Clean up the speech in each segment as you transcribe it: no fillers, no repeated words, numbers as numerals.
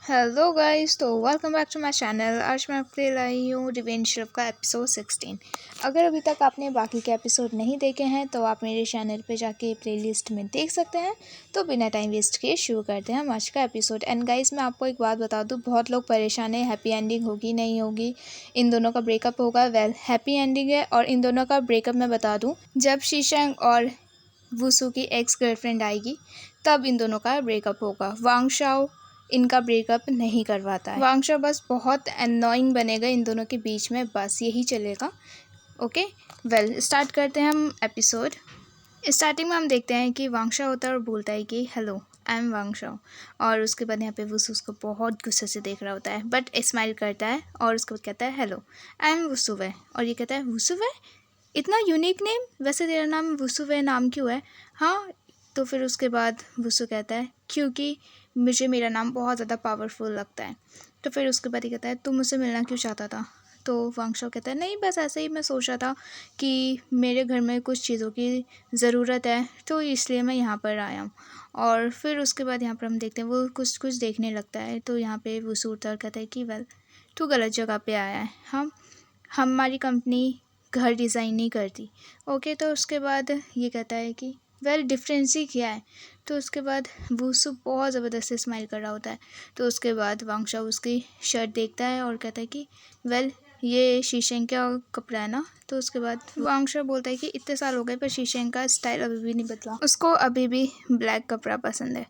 Hello guys, तो welcome back to my channel. आज मैं आपके लिए लाई हूँ रिवेंज शिप का एपिसोड 16। अगर अभी तक आपने बाकी के एपिसोड नहीं देखे हैं तो आप मेरे चैनल पे जाके प्लेलिस्ट में देख सकते हैं। तो बिना टाइम वेस्ट किए शुरू करते हैं हम आज का एपिसोड। एंड गाइस, मैं आपको एक बात बता दूँ, बहुत लोग परेशान हैं हैप्पी एंडिंग होगी नहीं होगी, इन दोनों का ब्रेकअप होगा। वेल, हैप्पी एंडिंग है। और इन दोनों का ब्रेकअप मैं बता दूँ, जब शीशंग और वुसू की एक्स गर्लफ्रेंड आएगी तब इन दोनों का ब्रेकअप होगा। वांगशाओ इनका ब्रेकअप नहीं करवाता है। वांगशाओ बस बहुत एनोइंग बनेगा इन दोनों के बीच में, बस यही चलेगा। ओके, वेल स्टार्ट करते हैं हम एपिसोड। स्टार्टिंग में हम देखते हैं कि वांगशाओ होता है और बोलता है कि हेलो, आई एम वांगशाओ। और उसके बाद यहाँ पे वुसू उसको बहुत गुस्से से देख रहा होता है, बट स्माइल करता है और उसके बाद कहता है हेलो, आई एम वुसुवे। और ये कहता है वुसुवे, इतना यूनिक नेम, वैसे तेरा नाम वुसुवे नाम क्यों है? हाँ, तो फिर उसके बाद वुसु कहता है क्योंकि मुझे मेरा नाम बहुत ज़्यादा पावरफुल लगता है। तो फिर उसके बाद ही कहता है तू मुझसे मिलना क्यों चाहता था? तो वांगशाओ कहता है नहीं, बस ऐसे ही मैं सोच रहा था कि मेरे घर में कुछ चीज़ों की ज़रूरत है तो इसलिए मैं यहाँ पर आया हूँ। और फिर उसके बाद यहाँ पर हम देखते हैं वो कुछ कुछ देखने लगता है। तो यहाँ पे वुसु उतर कहता है कि वेल, तू गलत जगह पे आया है। हमारी कंपनी घर डिज़ाइन नहीं करती। ओके, तो उसके बाद ये कहता है कि वेल, डिफरेंस ही क्या है? तो उसके बाद वुसु बहुत ज़बरदस्ती स्माइल कर रहा होता है। तो उसके बाद वांगशाओ उसकी शर्ट देखता है और कहता है कि वेल, ये शीशेंग का कपड़ा है ना? तो उसके बाद वांगशाओ बोलता है कि इतने साल हो गए पर शीशेंग का स्टाइल अभी भी नहीं बदला, उसको अभी भी ब्लैक कपड़ा पसंद है।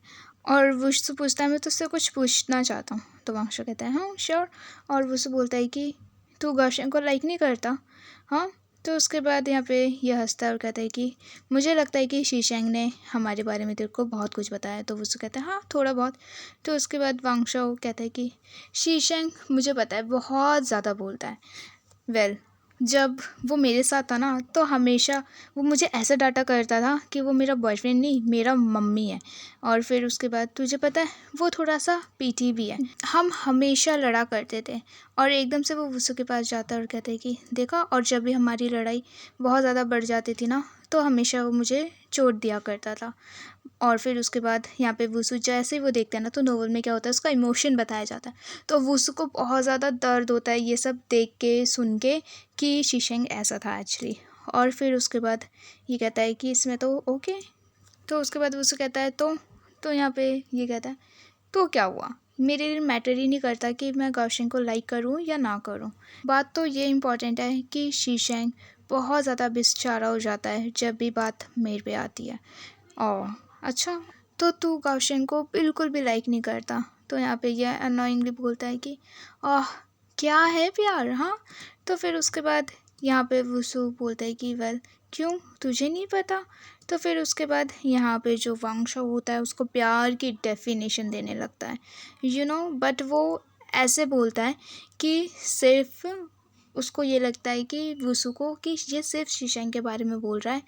और वुसु पूछता है मैं तुझसे कुछ पूछना चाहता हूँ। तो वांगशाओ कहता है हाँ श्योर। और वुसु बोलता है कि तू गार्शियन को लाइक नहीं करता? हाँ। तो उसके बाद यहाँ पे यह हंसता है और कहता है कि मुझे लगता है कि शीशेंग ने हमारे बारे में तेरे को बहुत कुछ बताया। तो वुसु कहता है हाँ, थोड़ा बहुत। तो उसके बाद वांगशाओ कहता है कि शीशेंग मुझे पता है बहुत ज़्यादा बोलता है। वेल, जब वो मेरे साथ था ना तो हमेशा वो मुझे ऐसा डांटा करता था कि वो मेरा बॉयफ्रेंड नहीं, मेरा मम्मी है। और फिर उसके बाद तुझे पता है वो थोड़ा सा पीठी भी है। हम हमेशा लड़ा करते थे। और एकदम से वो वुसु के पास जाता है और कहता है कि देखा, और जब भी हमारी लड़ाई बहुत ज़्यादा बढ़ जाती थी ना तो हमेशा वो मुझे चोट दिया करता था। और फिर उसके बाद यहाँ पे वुसु जैसे ही वो देखते हैं ना तो नोवेल में क्या होता है, उसका इमोशन बताया जाता है। तो वुसु को बहुत ज़्यादा दर्द होता है ये सब देख के सुन के कि शीशेंग ऐसा था एक्चुअली। और फिर उसके बाद ये कहता है कि इसमें तो ओके। तो उसके बाद वुसु कहता है तो यहाँ पे ये कहता है तो क्या हुआ, मेरे लिए मैटर ही नहीं करता कि मैं गाओशिन को लाइक करूँ या ना करूँ। बात तो ये इम्पोर्टेंट है कि शीशेंग बहुत ज़्यादा बेचारा हो जाता है जब भी बात मेरे पे आती है। ओह अच्छा, तो तू गाओशिन को बिल्कुल भी लाइक नहीं करता? तो यहाँ पे यह अनोइंगली बोलता है कि आह, क्या है प्यार? हाँ। तो फिर उसके बाद यहाँ पे वुसु बोलता है कि वेल, क्यों, तुझे नहीं पता? तो फिर उसके बाद यहाँ पे जो वांगशाओ होता है उसको प्यार की डेफिनेशन देने लगता है, बट वो ऐसे बोलता है कि सिर्फ उसको ये लगता है कि वुसु को कि ये सिर्फ शीशेंग के बारे में बोल रहा है,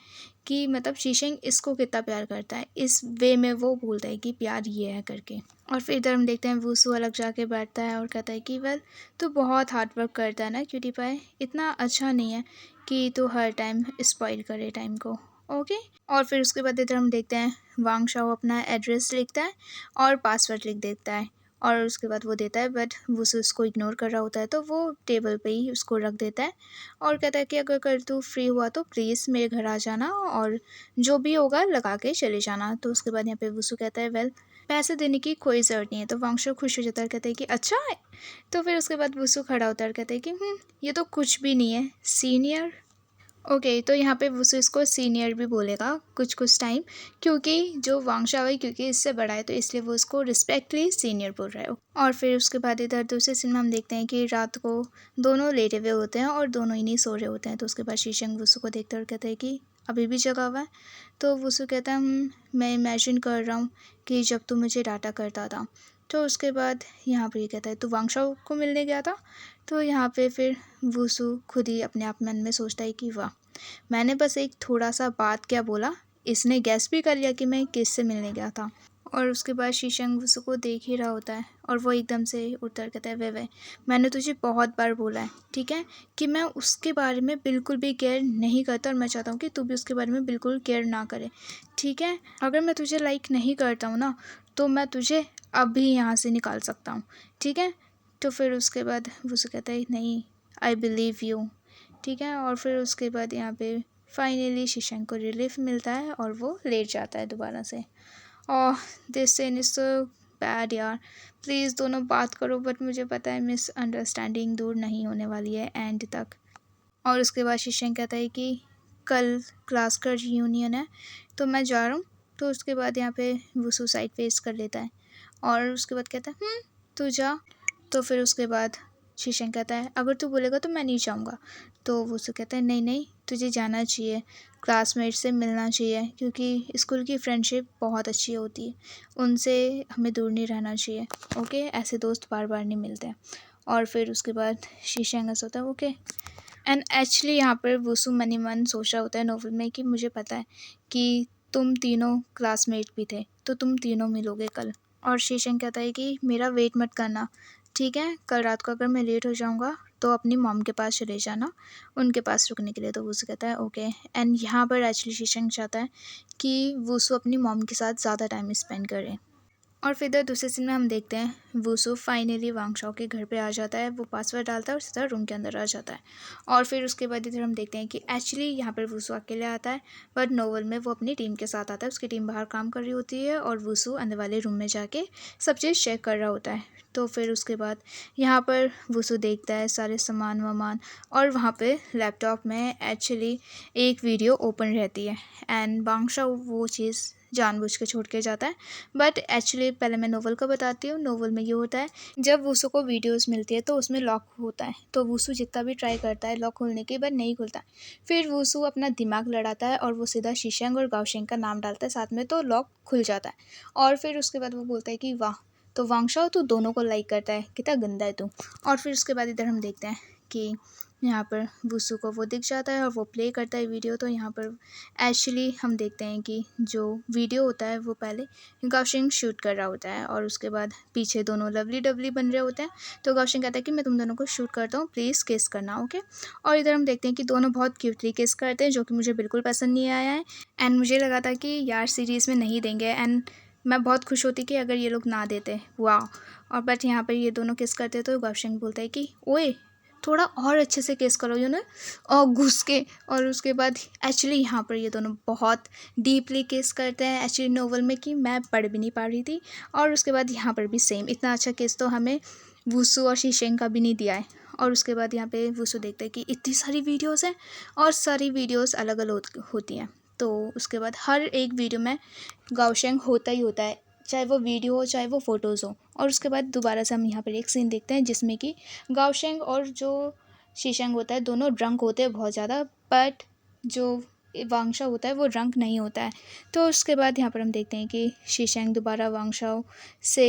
कि मतलब शीशेंग इसको कितना प्यार करता है, इस वे में वो बोलता है कि प्यार ये है करके। और फिर इधर हम देखते हैं वुसु अलग जाके बैठता है और कहता है कि वेल, तू बहुत हार्ड वर्क करता है ना क्यूटी पाई, इतना अच्छा नहीं है कि तू हर टाइम स्पॉइल करे टाइम को। ओके। और फिर उसके बाद इधर हम देखते हैं वांगशाओ अपना एड्रेस लिखता है और पासवर्ड लिख देता है और उसके बाद वो देता है, बट वो उसको इग्नोर कर रहा होता है तो वो टेबल पे ही उसको रख देता है और कहता है कि अगर कल तू फ्री हुआ तो प्लीज़ मेरे घर आ जाना और जो भी होगा लगा के चले जाना। तो उसके बाद यहाँ पे वुसु कहता है वेल, पैसे देने की कोई ज़रूरत नहीं है। तो वांगशाओ खुश हो जाता है, कहता है कि अच्छा है। तो फिर उसके बाद वुसु खड़ा होता है और कहता है कि ये तो कुछ भी नहीं है सीनियर। ओके, तो यहाँ पे वुसु इसको सीनियर भी बोलेगा कुछ कुछ टाइम, क्योंकि जो वांगशाओ है क्योंकि इससे बड़ा है तो इसलिए वो उसको रिस्पेक्टली सीनियर बोल रहा है। और फिर उसके बाद इधर दूसरे सीन में हम देखते हैं कि रात को दोनों लेटे हुए होते हैं और दोनों ही नहीं सो रहे होते हैं। तो उसके बाद शीशंग वुसु को देखते और कहते हैं कि अभी भी जगा हुआ है? तो वुसु कहता है मैं इमेजिन कर रहा हूँ कि जब तू मुझे डांटा करता था। तो उसके बाद यहाँ पर ये कहता है तू वांगशाओ को मिलने गया था? तो यहाँ पे फिर वुसु खुद ही अपने आप मन में सोचता है कि वाह, मैंने बस एक थोड़ा सा बात क्या बोला, इसने गैस भी कर लिया कि मैं किससे मिलने गया था। और उसके बाद शीशंग वुसु को देख ही रहा होता है और वो एकदम से उठकर कहता है, वे मैंने तुझे बहुत बार बोला है, ठीक है, कि मैं उसके बारे में बिल्कुल भी केयर नहीं करता और मैं चाहता हूँ कि तू भी उसके बारे में बिल्कुल केयर ना करे, ठीक है। अगर मैं तुझे लाइक नहीं करता हूँ ना तो मैं तुझे अभी यहाँ से निकाल सकता हूँ, ठीक है। तो फिर उसके बाद वुसु कहता है, नहीं, आई बिलीव यू, ठीक है। और फिर उसके बाद यहाँ पे फाइनली शीशंग को रिलीफ मिलता है और वो लेट जाता है दोबारा से। और this scene is so bad यार, प्लीज़ दोनों बात करो, बट मुझे पता है मिसअंडरस्टैंडिंग दूर नहीं होने वाली है एंड तक। और उसके बाद शीशंग कहता है कि कल क्लास का रियूनियन है तो मैं जा रहा हूँ। तो उसके बाद यहाँ पे वो सुसाइड फेस कर लेता है और उसके बाद कहता है तू जा। तो फिर उसके बाद शीशंग कहता है, अगर तू बोलेगा तो मैं नहीं जाऊँगा। तो वो उससे कहता है, नहीं नहीं, तुझे जाना चाहिए, क्लासमेट से मिलना चाहिए, क्योंकि स्कूल की फ्रेंडशिप बहुत अच्छी होती है, उनसे हमें दूर नहीं रहना चाहिए, ओके, ऐसे दोस्त बार बार नहीं मिलते हैं। और फिर उसके बाद शीशंग ऐसा होता है, ओके। एंड एक्चुअली यहाँ पर वुसु मनी मन सोच रहा होता है नोवेल में कि मुझे पता है कि तुम तीनों क्लासमेट भी थे तो तुम तीनों मिलोगे कल। और शीशंग कहता है कि मेरा वेट मत करना, ठीक है, कल रात को अगर मैं लेट हो जाऊँगा तो अपनी मॉम के पास चले जाना, उनके पास रुकने के लिए। तो वुसु कहता है ओके। एंड यहाँ पर एक्चुअली शीशंग चाहता है कि वुसु अपनी मॉम के साथ ज़्यादा टाइम स्पेंड करे। और फिर इधर दूसरे सीन में हम देखते हैं वुसु फाइनली वांगशाओ के घर पे आ जाता है, वो पासवर्ड डालता है और सीधा रूम के अंदर आ जाता है। और फिर उसके बाद इधर हम देखते हैं कि एक्चुअली यहाँ पर वुसु अकेले आता है, बट नोवेल में वो अपनी टीम के साथ आता है, उसकी टीम बाहर काम कर रही होती है और वुसु अंदर वाले रूम में जाके सब चीज़ चेक कर रहा होता है। तो फिर उसके बाद यहाँ पर वुसु देखता है सारे सामान वामान और वहाँ पे लैपटॉप में एक्चुअली एक वीडियो ओपन रहती है एंड वांगशाओ वो चीज़ जानबूझ के छोड़ के जाता है। बट एक्चुअली पहले मैं नोवेल का बताती हूँ। नोवेल में ये होता है, जब वुसु को वीडियोस मिलती है तो उसमें लॉक होता है, तो वुसु जितना भी ट्राई करता है लॉक खोलने की, बट नहीं खुलता। फिर वुसु अपना दिमाग लड़ाता है और वो सीधा शीशंग और गाओशेंग का नाम डालता है साथ में, तो लॉक खुल जाता है। और फिर उसके बाद वो बोलता है कि वाह, तो वांगशाओ तू दोनों को लाइक करता है, कितना गंदा है तू। और फिर उसके बाद इधर हम देखते हैं कि यहाँ पर वुसु को वो दिख जाता है और वो प्ले करता है वीडियो। तो यहाँ पर एक्चुअली हम देखते हैं कि जो वीडियो होता है वो पहले गाओशेंग शूट कर रहा होता है और उसके बाद पीछे दोनों लवली डवली बन रहे होते हैं। तो गाओशेंग कहता है कि मैं तुम दोनों को शूट करता हूँ, प्लीज़ किस करना, ओके। और इधर हम देखते हैं कि दोनों बहुत क्यूटली किस करते हैं, जो कि मुझे बिल्कुल पसंद नहीं आया है एंड मुझे लगा था कि यार सीरीज़ में नहीं देंगे एंड मैं बहुत खुश होती कि अगर ये लोग ना देते, वाह। और बट यहाँ पर ये दोनों किस करते तो गाओशेंग बोलता है कि ओए थोड़ा और अच्छे से किस करो, और घुस के। और उसके बाद एक्चुअली यहाँ पर ये दोनों बहुत डीपली किस करते हैं एक्चुअली नोवेल में कि मैं पढ़ भी नहीं पा रही थी। और उसके बाद यहाँ पर भी सेम इतना अच्छा किस तो हमें वुसु और शीशेंग का भी नहीं दिया है। और उसके बाद यहाँ पे वुसु देखते हैं कि इतनी सारी वीडियोस हैं और सारी वीडियोस अलग अलग होती हैं। तो उसके बाद हर एक वीडियो में गाओशेंग होता ही होता है, चाहे वो वीडियो हो चाहे वो फ़ोटोज़ हो। और उसके बाद दोबारा से हम यहाँ पर एक सीन देखते हैं जिसमें कि गाओशेंग और जो शीशंग होता है दोनों ड्रंक होते हैं बहुत ज़्यादा, बट जो वांगशाओ होता है वो ड्रंक नहीं होता है। तो उसके बाद यहाँ पर हम देखते हैं कि शीशंग दोबारा वांगशाओ से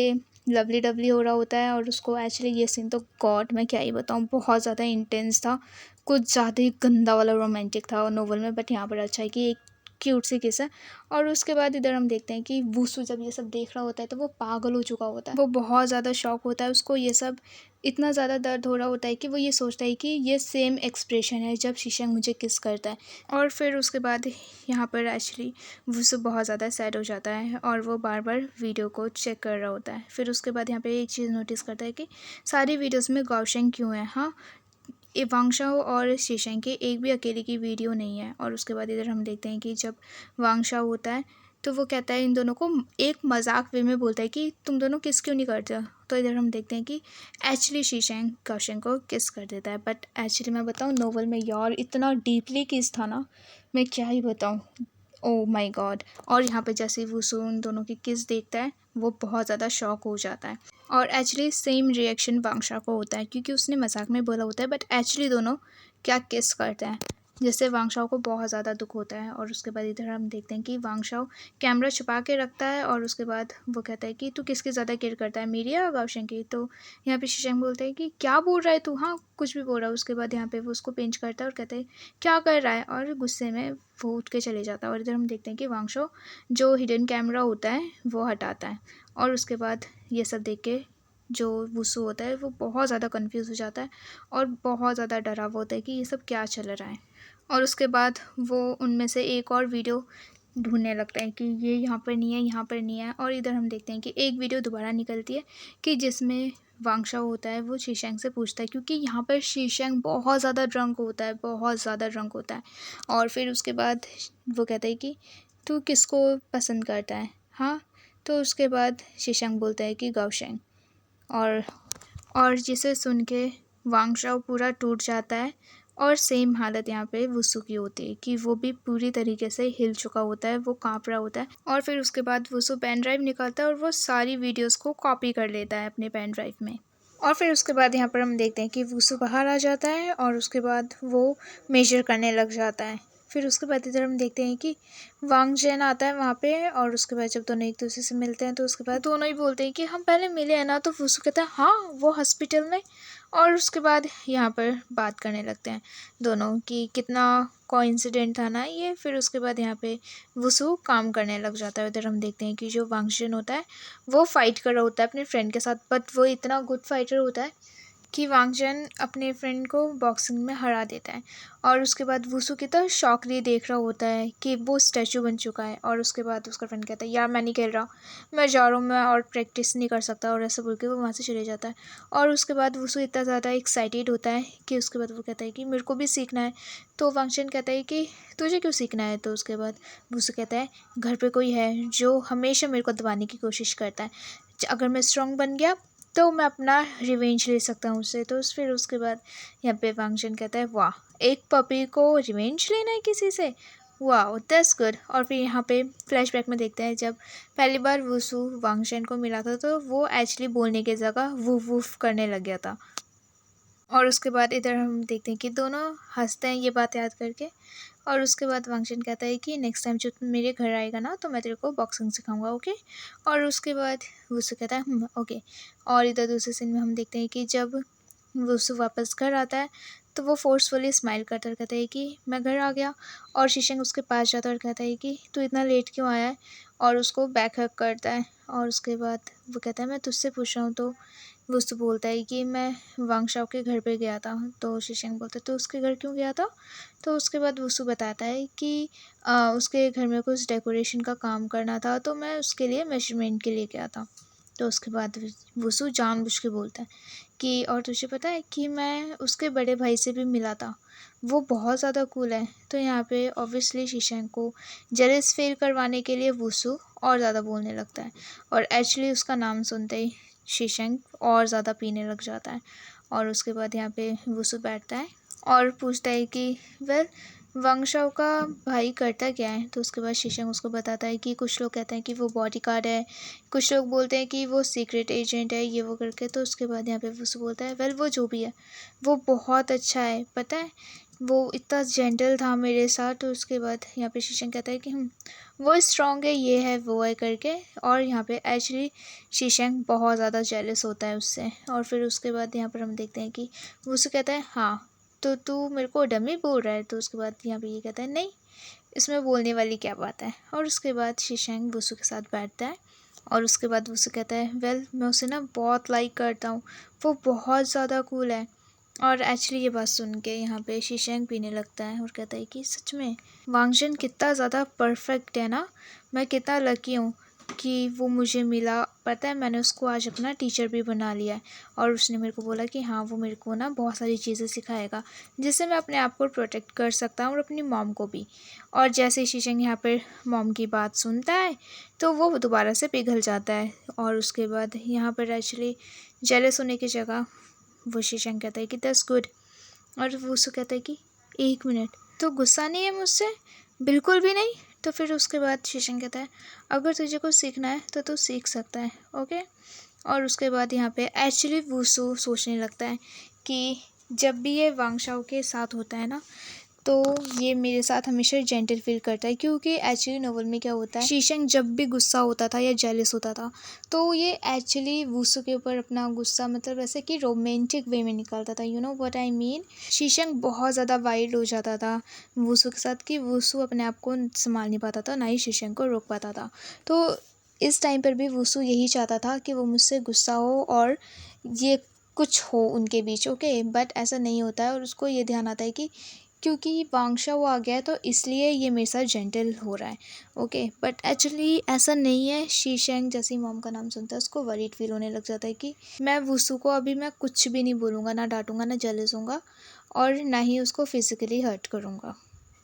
लवली डवली हो रहा होता है और उसको एक्चुअली ये सीन तो गॉड मैं क्या ही बताऊँ, बहुत ज़्यादा इंटेंस था, कुछ ज़्यादा ही गंदा वाला रोमांटिक था नोवेल में, बट यहाँ पर अच्छा है कि एक क्यूट सी किस है। और उसके बाद इधर हम देखते हैं कि वुसु जब ये सब देख रहा होता है तो वो पागल हो चुका होता है, वो बहुत ज़्यादा शॉक होता है, उसको ये सब इतना ज़्यादा दर्द हो रहा होता है कि वो ये सोचता है कि ये सेम एक्सप्रेशन है जब शीशंग मुझे किस करता है। और फिर उसके बाद यहाँ पर एक्चुअली वुसु बहुत ज़्यादा सैड हो जाता है और वो बार बार वीडियो को चेक कर रहा होता है। फिर उसके बाद यहाँ पे एक चीज़ नोटिस करता है कि सारी वीडियोज़ में गाओशेंग क्यों है, हाँ, वांगशाओ और शीशंग की एक भी अकेले की वीडियो नहीं है। और उसके बाद इधर हम देखते हैं कि जब वांगशाओ होता है तो वो कहता है इन दोनों को, एक मजाक वे में बोलता है कि तुम दोनों किस क्यों नहीं करते हो। तो इधर हम देखते हैं कि एक्चुअली शीशंग गाओशेंग को किस कर देता है, बट एक्चुअली मैं बताऊँ नोवेल में यार इतना डीपली किस था ना, मैं क्या ही बताऊँ, ओह माय गॉड। और यहाँ पे जैसे ही वुसु उन दोनों की किस देखता है वो बहुत ज़्यादा शॉक हो जाता है। और एक्चुअली सेम रिएक्शन वांगशा को होता है क्योंकि उसने मजाक में बोला होता है, बट एक्चुअली दोनों क्या किस करते हैं। जिससे वांगशाओ को बहुत ज़्यादा दुख होता है। और उसके बाद इधर हम देखते हैं कि वांगशाओ कैमरा छुपा के रखता है और उसके बाद वो कहता है कि तू किसकी ज़्यादा केयर करता है, मेरी या गाओशेंग की। तो यहाँ पे शीशेंग बोलते हैं कि क्या बोल रहा है तू, हाँ कुछ भी बोल रहा है। उसके बाद यहाँ पे वो उसको पिंच करता है और कहते हैं क्या कर रहा है, और गुस्से में वो उठ के चले जाता है। और इधर हम देखते हैं कि वांगशाओ जो हिडन कैमरा होता है वो हटाता है। और उसके बाद ये सब देख के जो वुसु होता है वो बहुत ज़्यादा कंफ्यूज हो जाता है और बहुत ज़्यादा डरा हुआ होता है कि ये सब क्या चल रहा है। और उसके बाद वो उनमें से एक और वीडियो ढूंढने लगता है कि ये यहाँ पर नहीं है, यहाँ पर नहीं है। और इधर हम देखते हैं कि एक वीडियो दोबारा निकलती है कि जिसमें वांगशाओ होता है वो शीशेंग से पूछता है, क्योंकि यहाँ पर शीशेंग बहुत ज़्यादा ड्रंक होता है, बहुत ज़्यादा ड्रंक होता है। और फिर उसके बाद वो कहता है कि तू किसको पसंद करता है, हाँ। तो उसके बाद शीशेंग बोलता है कि गाओशेंग। और जिसे सुन के वांगशाओ पूरा टूट जाता है। और सेम हालत यहाँ पे वुसु की होती है कि वो भी पूरी तरीके से हिल चुका होता है, वो काँप रहा होता है। और फिर उसके बाद वुसु पेन ड्राइव निकालता है और वो सारी वीडियोस को कॉपी कर लेता है अपने पेन ड्राइव में। और फिर उसके बाद यहाँ पर हम देखते हैं कि वुसु बाहर आ जाता है और उसके बाद वो मेजर करने लग जाता है। फिर उसके बाद इधर हम देखते हैं कि वांग जेन आता है वहाँ पे। और उसके बाद जब दोनों एक दूसरे से मिलते हैं तो उसके बाद दोनों ही बोलते हैं कि हम पहले मिले हैं ना। तो वुसु कहता है हाँ वो हॉस्पिटल में। और उसके बाद यहाँ पर बात करने लगते हैं दोनों कि कितना कोइंसिडेंट था ना ये। फिर उसके बाद यहाँ पे वुसु काम करने लग जाता है। उधर हम देखते हैं कि जो वांग जेन होता है वो फाइट कर रहा होता है अपने फ्रेंड के साथ, बट वो इतना गुड फाइटर होता है कि वांग जेन अपने फ्रेंड को बॉक्सिंग में हरा देता है। और उसके बाद वुसु की तो शॉकली देख रहा होता है कि वो स्टैचू बन चुका है। और उसके बाद उसका फ्रेंड कहता है यार मैं नहीं खेल रहा, मैं जा रहा हूँ, मैं और प्रैक्टिस नहीं कर सकता। और ऐसा बोल के वो वहाँ से चले जाता है। और उसके बाद वुसु इतना ज़्यादा एक्साइटेड होता है कि उसके बाद वो कहता है कि मेरे को भी सीखना है। तो वांग जेन कहता है कि तुझे क्यों सीखना है। तो उसके बाद वुसु कहता है घर पे कोई है जो हमेशा मेरे को दबाने की कोशिश करता है, अगर मैं स्ट्रॉन्ग बन गया तो मैं अपना रिवेंज ले सकता हूँ उससे। तो फिर उसके बाद यहाँ पे वांग जेन कहता है वाह, एक पपी को रिवेंज लेना है किसी से, वाह दैट्स गुड। और फिर यहाँ पे फ्लैशबैक में देखते हैं जब पहली बार वुसु वांग जेन को मिला था तो वो एक्चुअली बोलने की जगह वूफ वूफ करने लग गया था। और उसके बाद इधर हम देखते हैं कि दोनों हंसते हैं ये बात याद करके। और उसके बाद वांग जेन कहता है कि नेक्स्ट टाइम जब तुम मेरे घर आएगा ना तो मैं तेरे को बॉक्सिंग सिखाऊंगा, ओके। और उसके बाद वुसु कहता है ओके। और इधर दूसरे सीन में हम देखते हैं कि जब वुसु वापस घर आता है तो वो फोर्सफुली स्माइल करता है, कहता है कि मैं घर आ गया। और शीशेंग उसके पास जाता है और कहता है कि तू इतना लेट क्यों आया है, और उसको बैक हग करता है। और उसके बाद वो कहता है मैं तुझसे पूछ रहा हूँ। तो वो उससे बोलता है कि मैं वांगशाओ के घर पे गया था। तो शीशेंग बोलता है तो उसके घर क्यों गया था। तो उसके बाद वुसु बताता है कि उसके घर में कुछ डेकोरेशन का काम करना था तो मैं उसके लिए मेजरमेंट के लिए गया था। तो उसके बाद वुसु जानबूझ के बोलता है कि और तुझे पता है कि मैं उसके बड़े भाई से भी मिला था, वो बहुत ज़्यादा कूल है। तो यहाँ पे ऑब्वियसली शीशेंग को जेलस फील करवाने के लिए वुसु और ज़्यादा बोलने लगता है। और एक्चुअली उसका नाम सुनते ही शीशेंग और ज़्यादा पीने लग जाता है। और उसके बाद यहाँ पे वुसु बैठता है और पूछता है कि वेल वांगशाओ का भाई करता क्या है। तो उसके बाद शीशेंग उसको बताता है कि कुछ लोग कहते हैं कि वो बॉडीगार्ड है, कुछ लोग बोलते हैं कि वो सीक्रेट एजेंट है, ये वो करके। तो उसके बाद यहाँ पे वुसु बोलता है वेल वो जो भी है वो बहुत अच्छा है, पता है वो इतना जेंटल था मेरे साथ। तो उसके बाद यहाँ पे शीशेंग कहता है कि वो स्ट्रॉन्ग है, ये है वो है करके। और यहाँ पे एक्चुअली शीशेंग बहुत ज़्यादा जेलस होता है उससे। और फिर उसके बाद यहाँ पर हम देखते हैं कि वुसु कहता है हाँ तो तू मेरे को डमी बोल रहा है। तो उसके बाद यहाँ पे ये कहता है नहीं, इसमें बोलने वाली क्या बात है। और उसके बाद शीशेंग वुसु के साथ बैठता है। और उसके बाद वुसु कहता है वेल मैं उसे ना बहुत लाइक करता हूँ, वो बहुत ज़्यादा कूल है। और एक्चुअली ये बात सुन के यहाँ पे शीशेंग पीने लगता है और कहता है कि सच में वांग जेन कितना ज़्यादा परफेक्ट है ना, मैं कितना लकी हूँ कि वो मुझे मिला। पता है मैंने उसको आज अपना टीचर भी बना लिया है। और उसने मेरे को बोला कि हाँ वो मेरे को ना बहुत सारी चीज़ें सिखाएगा जिससे मैं अपने आप को प्रोटेक्ट कर सकता हूँ और अपनी मॉम को भी। और जैसे ही शीशेंग यहाँ पर मॉम की बात सुनता है तो वो दोबारा से पिघल जाता है। और उसके बाद यहाँ पर एक्चुअली जेलस होने की जगह वो शीशेंग कहता है कि दैट्स गुड। और वो उसको कहता है कि एक मिनट, तो गुस्सा नहीं है मुझसे, बिल्कुल भी नहीं। तो फिर उसके बाद शीशेंग कहता है अगर तुझे कुछ सीखना है तो तू सीख सकता है, ओके। और उसके बाद यहाँ पे एक्चुअली वुसु सोचने लगता है कि जब भी ये वांगशाओ के साथ होता है ना तो ये मेरे साथ हमेशा जेंटल फील करता है, क्योंकि एक्चुअली नोवेल में क्या होता है, शीशंग जब भी गुस्सा होता था या जेलस होता था तो ये एक्चुअली वुसू के ऊपर अपना गुस्सा मतलब ऐसे कि रोमांटिक वे में निकालता था। You know what I mean. शीशंग बहुत ज़्यादा वाइल्ड हो जाता था वुसू के साथ कि वुसू अपने आप को संभाल नहीं पाता था, ना ही शीशंग को रोक पाता था। तो इस टाइम पर भी वुसू यही चाहता था कि वो मुझसे गुस्सा हो और ये कुछ हो उनके बीच, ओके। बट ऐसा नहीं होता है और उसको ये ध्यान आता है कि क्योंकि वांगशा वो आ गया है तो इसलिए ये मेरे साथ जेंटल हो रहा है, ओके। बट एक्चुअली ऐसा नहीं है। शीशेंग जैसी मॉम का नाम सुनता है उसको वरीड फील होने लग जाता है कि मैं वुसू को अभी मैं कुछ भी नहीं बोलूँगा, ना डांटूंगा, ना जेलस होऊंगा और ना ही उसको फिजिकली हर्ट करूँगा।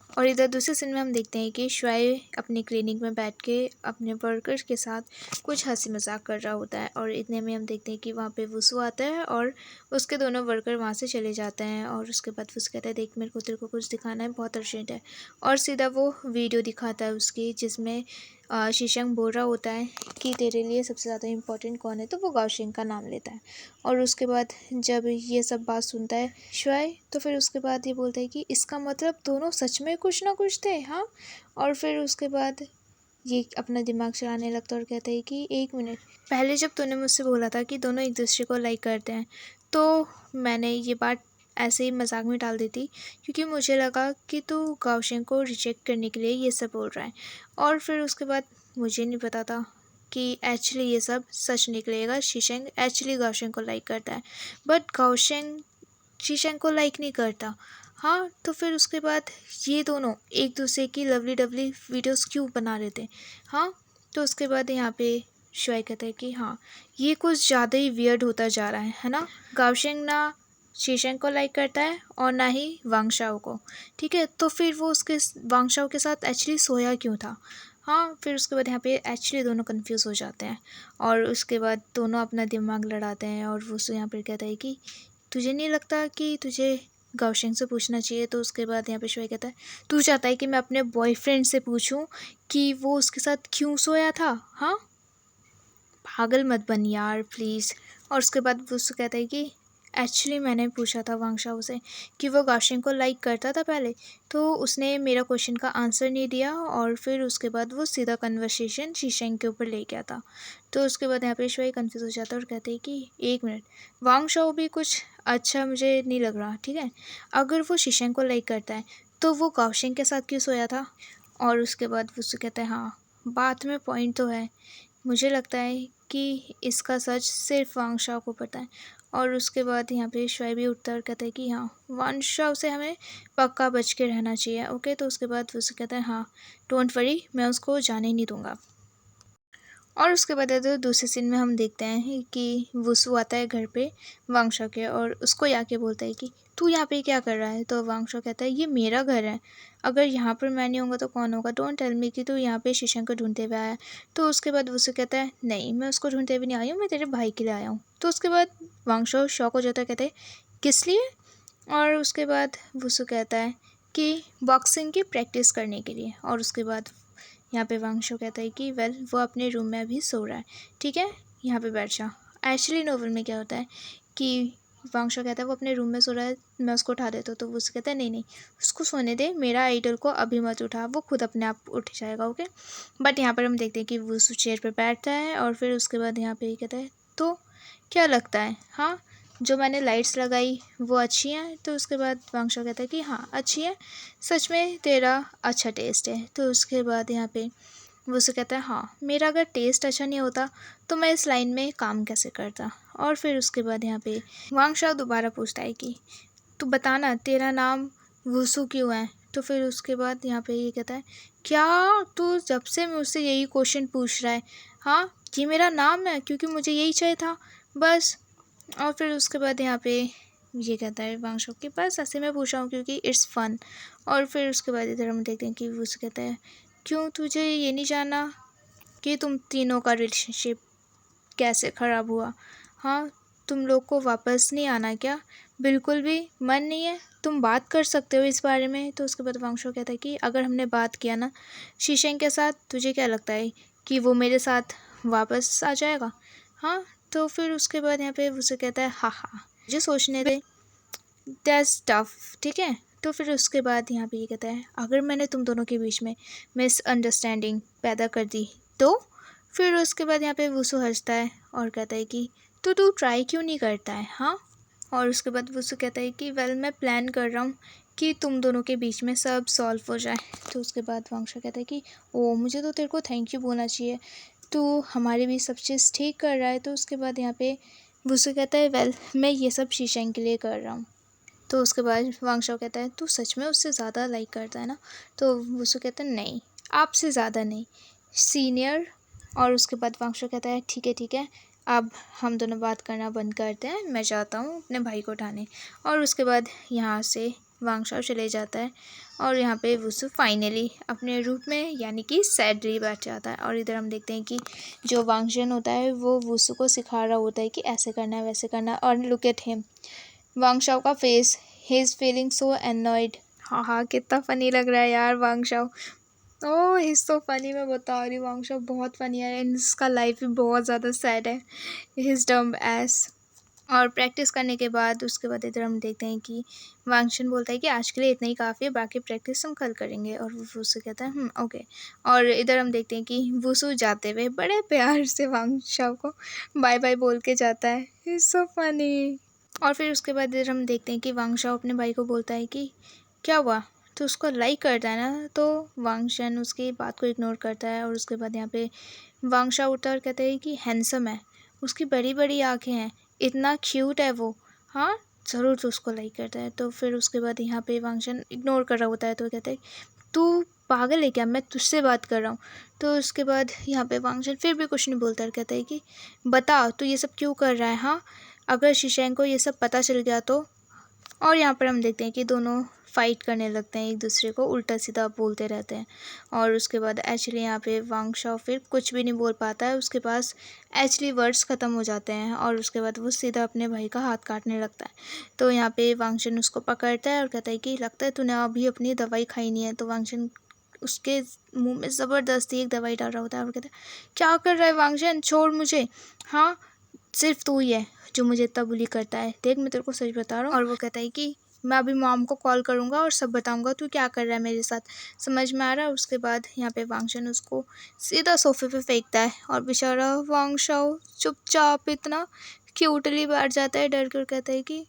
और इधर दूसरे सीन में हम देखते हैं कि श्वाई अपनी क्लिनिक में बैठ के अपने वर्कर्स के साथ कुछ हंसी मजाक कर रहा होता है और इतने में हम देखते हैं कि वहाँ पे वुसू आता है और उसके दोनों वर्कर वहाँ से चले जाते हैं। और उसके बाद वुसू कहता है देख मेरे को तेरे को कुछ दिखाना है, बहुत अर्जेंट है। और सीधा वो वीडियो दिखाता है उसकी जिसमें शीशंग बोल रहा होता है कि तेरे लिए सबसे ज़्यादा इम्पोर्टेंट कौन है, तो वो गाओशिंग का नाम लेता है। और उसके बाद जब ये सब बात सुनता है श्वाई तो फिर उसके बाद ये बोलता है कि इसका मतलब दोनों सच में कुछ ना कुछ थे, हाँ। और फिर उसके बाद ये अपना दिमाग चलाने लगता है और कहता है कि एक मिनट, पहले जब तूने मुझसे बोला था कि दोनों एक दूसरे को लाइक करते हैं तो मैंने ये बात ऐसे ही मजाक में डाल दी थी, क्योंकि मुझे लगा कि तू गाओशिंग को रिजेक्ट करने के लिए ये सब बोल रहा है। और फिर उसके बाद मुझे नहीं पता था कि एक्चुअली ये सब सच निकलेगा। शीशेंग एक्चुअली गाओशिंग को लाइक करता है बट गाओशिंग शीशेंग को लाइक नहीं करता, हाँ। तो फिर उसके बाद ये दोनों एक दूसरे की लवली डवली वीडियोस क्यों बना रहे थे, हाँ। तो उसके बाद यहाँ पे शुआई कहता है कि हाँ ये कुछ ज़्यादा ही वियर्ड होता जा रहा है ना। गाओशिंग ना शीशेंग को लाइक करता है और ना ही वांगशाओ को, ठीक है। तो फिर वो उसके वांगशाओ के साथ एक्चुअली सोया क्यों था, हाँ। फिर उसके बाद यहाँ पे एक्चुअली दोनों कंफ्यूज हो जाते हैं और उसके बाद दोनों अपना दिमाग लड़ाते हैं। और वो यहाँ पे कहता है कि तुझे नहीं लगता कि तुझे गाओशिंग से पूछना चाहिए। तो उसके बाद यहाँ पे शुआई कहता है तू चाहता है कि मैं अपने बॉयफ्रेंड से पूछूं कि वो उसके साथ क्यों सोया था, हाँ। पागल मत बन यार प्लीज़। और उसके बाद वो उससे कहता है कि एक्चुअली मैंने पूछा था वांगशाओ से कि वो गाओशिंग को लाइक करता था पहले, तो उसने मेरा क्वेश्चन का आंसर नहीं दिया और फिर उसके बाद वो सीधा कन्वर्सेशन शीशेंग के ऊपर ले गया था। तो उसके बाद यहाँ पे शुआई कंफ्यूज हो जाता है और कहते हैं कि एक मिनट, वांगशाओ भी कुछ अच्छा मुझे नहीं लग रहा, ठीक है। अगर वो शीशेंग को लाइक करता है तो वो गाओशिंग के साथ क्यों सोया था। और उसके बाद वो उससे कहता है हाँ बात में पॉइंट तो है, मुझे लगता है कि इसका सच सिर्फ वांगशाओ को पता है। और उसके बाद यहाँ पे शुआई भी उठता है और कहता है कि हाँ वांगशाओ से हमें पक्का बच के रहना चाहिए, ओके। तो उसके बाद वो उससे कहता है हाँ डोंट वरी, मैं उसको जाने नहीं दूंगा। और उसके बाद तो दूसरे सीन में हम देखते हैं कि वुसु आता है घर पे वांगशा के और उसको आके बोलता है कि तू यहाँ पे क्या कर रहा है। तो वांगशा कहता है ये मेरा घर है, अगर यहाँ पर मैं नहीं होऊंगा तो कौन होगा, डोंट टेल मी कि तू यहाँ पे शीशंग को ढूंढते हुए आया है। तो उसके बाद वुसु कहता है नहीं मैं उसको ढूंढते हुए नहीं आई हूँ, मैं तेरे भाई के लिए आया हूँ। तो उसके बाद वांगशा शॉक हो जाता है, कहते हैं किस लिए। और उसके बाद वुसु कहता है कि बॉक्सिंग की प्रैक्टिस करने के लिए। और उसके बाद यहाँ पे वांगशो कहता है कि वेल वो अपने रूम में अभी सो रहा है, ठीक है, यहाँ पे बैठ जा। एक्चुअली नोवेल में क्या होता है कि वांगशो कहता है वो अपने रूम में सो रहा है, मैं उसको उठा देता हूँ। तो वो उससे कहता है नहीं नहीं उसको सोने दे, मेरा आइडल को अभी मत उठा, वो खुद अपने आप उठ जाएगा, ओके। बट यहाँ पर हम देखते हैं कि वो उस चेयर पर बैठता है और फिर उसके बाद यहाँ पे कहता है तो क्या लगता है, हाँ जो मैंने लाइट्स लगाई वो अच्छी हैं। तो उसके बाद वांगशो कहता है कि हाँ अच्छी है, सच में तेरा अच्छा टेस्ट है। तो उसके बाद यहाँ पे वो उसे कहता है हाँ मेरा अगर टेस्ट अच्छा नहीं होता तो मैं इस लाइन में काम कैसे करता। और फिर उसके बाद यहाँ पे वांगशा दोबारा पूछता है कि तू बताना तेरा नाम वुसु क्यों है। तो फिर उसके बाद यहाँ पे ये कहता है क्या तू जब से मुझसे यही क्वेश्चन पूछ रहा है, हाँ ये मेरा नाम है क्योंकि मुझे यही चाहिए था बस। और फिर उसके बाद यहाँ पे ये कहता है वांगशो के पास ऐसे मैं पूछा हूँ क्योंकि इट्स फन। और फिर उसके बाद इधर हम देखते हैं कि वो उसे कहता है क्यों तुझे ये नहीं जानना कि तुम तीनों का रिलेशनशिप कैसे ख़राब हुआ, हाँ तुम लोग को वापस नहीं आना क्या, बिल्कुल भी मन नहीं है, तुम बात कर सकते हो इस बारे में। तो उसके बाद वांगशो कहता है कि अगर हमने बात किया ना शीशेंग के साथ, तुझे क्या लगता है कि वो मेरे साथ वापस आ जाएगा, हाँ। तो फिर उसके बाद यहाँ पे उसे कहता है हाँ हाँ मुझे सोचने दे, दैट्स टफ, ठीक है। तो फिर उसके बाद यहाँ पे ये कहता है अगर मैंने तुम दोनों के बीच में मिसअंडरस्टैंडिंग पैदा कर दी तो फिर उसके बाद यहाँ पे वुसु हंसता है और कहता है कि तो तू ट्राई क्यों नहीं करता है हाँ। और उसके बाद वुसु कहता है कि वेल मैं प्लान कर रहा हूँ कि तुम दोनों के बीच में सब सॉल्व हो जाए। तो उसके बाद वांगशा कहता है कि ओ मुझे तो तेरे को थैंक यू बोलना चाहिए, तू हमारे भी सब चीज़ ठीक कर रहा है। तो उसके बाद यहाँ पे वुसु कहता है वेल मैं ये सब शीशेंग के लिए कर रहा हूँ। तो उसके बाद वांगशा कहता है तू सच में उससे ज़्यादा लाइक करता है ना। तो वुसु कहता है नहीं आपसे ज़्यादा नहीं, सीनियर। और उसके बाद वांगशा कहता है ठीक है अब हम दोनों बात करना बंद करते हैं, मैं जाता हूँ अपने भाई को उठाने। और उसके बाद यहाँ से वांगशा चले जाता है और यहाँ पे वुसु फाइनली अपने रूप में यानी कि सैडली बैठ जाता है। और इधर हम देखते हैं कि जो वांगशन होता है वो वुसु को सिखा रहा होता है कि ऐसे करना है वैसे करना है। और लुक एट हिम, वांगशाओ का face, he is feeling so annoyed. हाँ कितना फ़नी लग रहा है यार वांगशाओ। ओह ही सो फनी, मैं बता रही हूँ वांगशाओ बहुत फ़नी है एंड इसका लाइफ भी बहुत ज़्यादा सैड है, ही इज़ डम्ब एस। और प्रैक्टिस करने के बाद उसके बाद इधर हम देखते हैं कि वांगशन बोलता है कि आज के लिए इतना ही काफ़ी है, बाकी प्रैक्टिस हम कल करेंगे। और वुसु कहता है ओके। और इधर हम देखते हैं कि वुसु जाते हुए बड़े प्यार से वांगशाओ को बाय बाय बोल के जाता है, ही इज़ सो फनी। और फिर उसके बाद इधर हम देखते हैं कि वांगशाओ अपने भाई को बोलता है कि क्या हुआ, तो उसको लाइक करता है ना। तो वांगशन उसकी बात को इग्नोर करता है। और उसके बाद यहाँ पे वांगशाओ उठता है और कहता है कि हैंडसम है, उसकी बड़ी बड़ी आँखें हैं, इतना क्यूट है वो, हाँ ज़रूर तो उसको लाइक करता है। तो फिर उसके बाद यहाँ पे वांगशन इग्नोर कर रहा होता है तो कहता है तू पागल है क्या, मैं तुझसे बात कर रहा हूँ। तो उसके बाद यहाँ पे वांगशन फिर भी कुछ नहीं बोलता और कहता है कि बता तू ये सब क्यों कर रहा है, हाँ अगर शीशेंग को ये सब पता चल गया तो। और यहाँ पर हम देखते हैं कि दोनों फाइट करने लगते हैं, एक दूसरे को उल्टा सीधा बोलते रहते हैं। और उसके बाद एक्चुअली यहाँ पे वांगशाओ फिर कुछ भी नहीं बोल पाता है, उसके पास एक्चुअली वर्ड्स ख़त्म हो जाते हैं। और उसके बाद वो सीधा अपने भाई का हाथ काटने लगता है। तो यहाँ पे वांगशन उसको पकड़ता है और कहता है कि लगता है तूने अभी अपनी दवाई खाई नहीं है। तो वांगशन उसके मुंह में ज़बरदस्ती एक दवाई डाल रहा होता है और कहता है क्या कर रहा है वांगशन, छोड़ मुझे, हाँ सिर्फ तू ही है जो मुझे इतना बुली करता है, देख मैं तेरे को सच बता रहा हूँ। और वो कहता है कि मैं अभी मॉम को कॉल करूँगा और सब बताऊँगा तू क्या कर रहा है मेरे साथ, समझ में आ रहा है। उसके बाद यहाँ पे वांगशन उसको सीधा सोफे पे फेंकता है और बेचारा वांगशाओ चुपचाप इतना क्यूटली बैठ जाता है डर कर, कहता है कि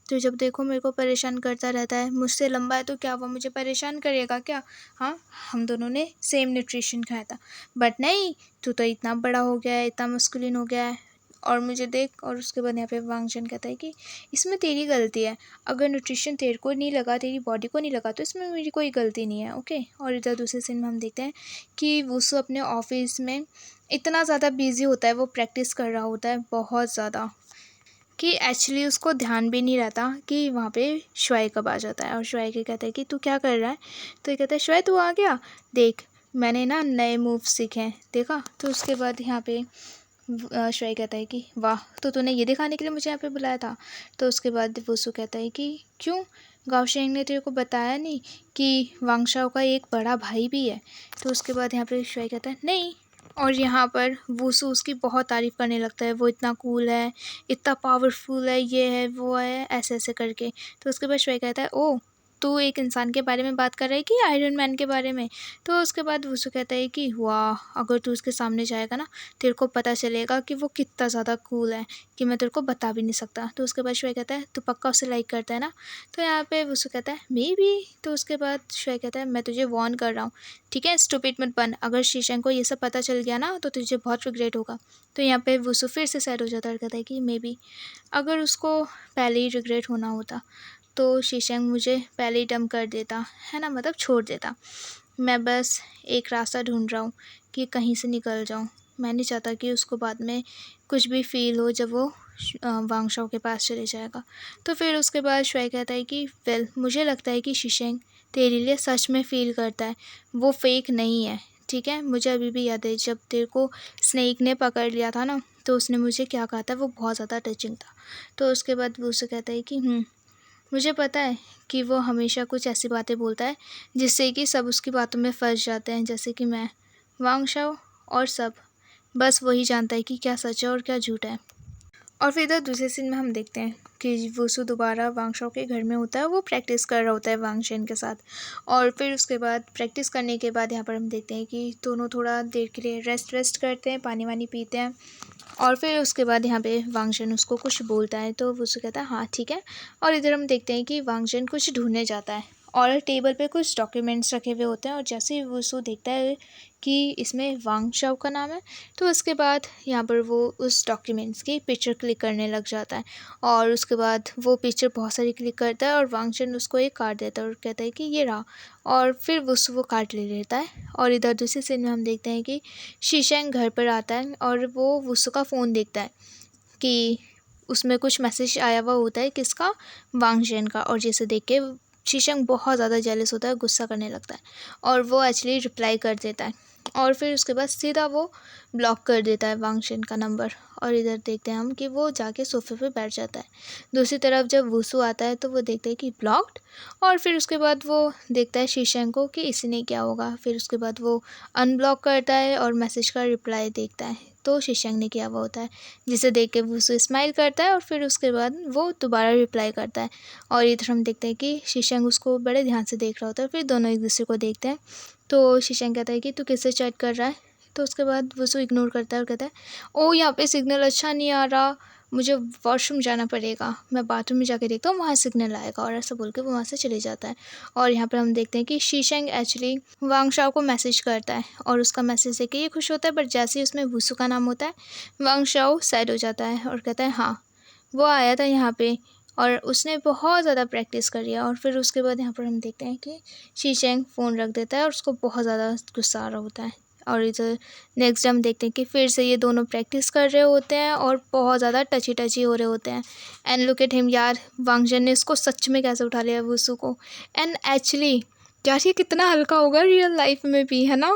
तो जब देखो मेरे को परेशान करता रहता है, मुझसे लंबा है तो क्या वो मुझे परेशान करेगा क्या, हाँ हम दोनों ने सेम न्यूट्रिशन खाया था, बट नहीं तू तो इतना बड़ा हो गया है, इतना मस्कुलिन हो गया है और मुझे देख। और उसके बाद यहाँ पे वांगशन कहता है कि इसमें तेरी गलती है, अगर न्यूट्रिशन तेरे को नहीं लगा, तेरी बॉडी को नहीं लगा तो इसमें मेरी कोई गलती नहीं है, ओके। और इधर दूसरे सीन में हम देखते हैं कि वुसु अपने ऑफिस में इतना ज़्यादा बिजी होता है, वो प्रैक्टिस कर रहा होता है बहुत ज़्यादा, कि एक्चुअली उसको ध्यान भी नहीं रहता कि वहाँ पे श्वाई कब आ जाता है। और श्वाई के कहता है कि तू क्या कर रहा है, तो ये कहता है श्वाई तू आ गया, देख मैंने ना नए मूव सीखे हैं, देखा। तो उसके बाद यहाँ पे श्वाई कहता है कि वाह, तो तूने ये दिखाने के लिए मुझे यहाँ पे बुलाया था। तो उसके बाद वुसु कहता है कि क्यों, गाओशेंग ने तेरे को बताया नहीं कि वांगशाओ का एक बड़ा भाई भी है। तो उसके बाद यहाँ पे श्वाई कहता है नहीं। और यहाँ पर वुसु उसकी बहुत तारीफ़ करने लगता है, वो इतना कूल है, इतना पावरफुल है, ये है वो है ऐसे ऐसे करके। तो उसके बाद श्वेता कहता है ओह तू एक इंसान के बारे में बात कर रहा है कि आयरन मैन के बारे में। तो उसके बाद वुसु कहता है कि वाह अगर तू उसके सामने जाएगा ना तेरे को पता चलेगा कि वो कितना ज़्यादा कूल है कि मैं तेरे को बता भी नहीं सकता। तो उसके बाद श्वेता कहता है तू पक्का उसे लाइक करता है ना। तो यहाँ पे वुसु कहता है मे बी। तो उसके बाद श्वेता कहता है मैं तुझे वार्न कर रहा हूँ, ठीक है स्टूपिड मत बन, अगर शीशेंग को ये सब पता चल गया ना तो तुझे बहुत रिग्रेट होगा। तो यहाँ पे वुसु फिर से सैड हो जाता है और कहता है कि मे बी अगर उसको पहले ही रिग्रेट होना होता तो शीशेंग मुझे पहले ही डम कर देता है ना, मतलब छोड़ देता। मैं बस एक रास्ता ढूंढ रहा हूँ कि कहीं से निकल जाऊँ, मैं नहीं चाहता कि उसको बाद में कुछ भी फील हो जब वो वांगशाओ के पास चले जाएगा। तो फिर उसके बाद श्वेई कहता है कि वेल मुझे लगता है कि शीशेंग तेरे लिए सच में फ़ील करता है, वो फेक नहीं है, ठीक है। मुझे अभी भी याद है जब तेरे को स्नेक ने पकड़ लिया था ना तो उसने मुझे क्या कहा था, वो बहुत ज़्यादा टचिंग था। तो उसके बाद वो उसे कहता है कि मुझे पता है कि वो हमेशा कुछ ऐसी बातें बोलता है जिससे कि सब उसकी बातों में फंस जाते हैं, जैसे कि मैं, वांगशाओ और सब, बस वही जानता है कि क्या सच है और क्या झूठ है। और फिर इधर दूसरे सीन में हम देखते हैं कि वसु दोबारा वांगशाओ के घर में होता है, वो प्रैक्टिस कर रहा होता है वांगशेन के साथ। और फिर उसके बाद प्रैक्टिस करने के बाद यहाँ पर हम देखते हैं कि दोनों थोड़ा देर के लिए रेस्ट करते हैं, पानी वानी पीते हैं। और फिर उसके बाद यहाँ पे वांगशेन उसको कुछ बोलता है तो वसु कहता है हाँ ठीक है। और इधर हम देखते हैं कि वांगशेन कुछ ढूंढने जाता है और टेबल पे कुछ डॉक्यूमेंट्स रखे हुए होते हैं। और जैसे ही वसु देखता है कि इसमें वांगशाओ का नाम है, तो उसके बाद यहाँ पर वो उस डॉक्यूमेंट्स की पिक्चर क्लिक करने लग जाता है। और उसके बाद वो पिक्चर बहुत सारी क्लिक करता है और वांगशेन उसको एक कार्ड देता है और कहता है कि ये रहा। और फिर वसु वो कार्ड ले लेता है। और इधर दूसरे सीन में हम देखते हैं कि शीशेंग घर पर आता है और वो वसु का फ़ोन देखता है कि उसमें कुछ मैसेज आया हुआ होता है, किसका, वांगशेन का। और जिसे देख के शीशंग बहुत ज़्यादा जेलस होता है, गुस्सा करने लगता है और वो एक्चुअली रिप्लाई कर देता है। और फिर उसके बाद सीधा वो ब्लॉक कर देता है वांगशेन का नंबर। और इधर देखते हैं हम कि वो जाके सोफे पे बैठ जाता है। दूसरी तरफ जब वसु आता है तो वो देखता है कि ब्लॉक्ड। और फिर उसके बाद वो देखता है शीशंग को कि इसने क्या होगा। फिर उसके बाद वो अनब्लॉक करता है और मैसेज का रिप्लाई देखता है तो शीशंग ने किया हुआ होता है, जिसे देख के वसु स्माइल करता है और फिर उसके बाद वो दोबारा रिप्लाई करता है। और इधर हम देखते हैं कि शीशंग उसको बड़े ध्यान से देख रहा होता है। फिर दोनों एक दूसरे को देखते हैं तो शीशंग कहता है कि तू किससे चैट कर रहा है। तो उसके बाद वसु इग्नोर करता है और कहता है ओ यहाँ पे सिग्नल अच्छा नहीं आ रहा, मुझे वॉशरूम जाना पड़ेगा, मैं बाथरूम में जाके देखता हूँ वहाँ सिग्नल आएगा। और ऐसा बोल के वो वहाँ से चले जाता है। और यहाँ पर हम देखते हैं कि शीशंग एक्चुअली वांगशाओ को मैसेज करता है और उसका मैसेज देख के ये खुश होता है, बट जैसे ही उसमें वसु का नाम होता है वांगशाओ सैड हो जाता है और कहता है हाँ वो आया था यहाँ पे और उसने बहुत ज़्यादा प्रैक्टिस करी है। और फिर उसके बाद यहाँ पर हम देखते हैं कि शीशेंग फ़ोन रख देता है और उसको बहुत ज़्यादा गुस्सा आ रहा होता है। और इधर नेक्स्ट हम देखते हैं कि फिर से ये दोनों प्रैक्टिस कर रहे होते हैं और बहुत ज़्यादा टची हो रहे होते हैं। एंड लुक एट हिम यार, वांगजन ने इसको सच में कैसे उठा लिया वसु को। एंड एक्चुअली यार ये कितना हल्का होगा रियल लाइफ में भी, है ना।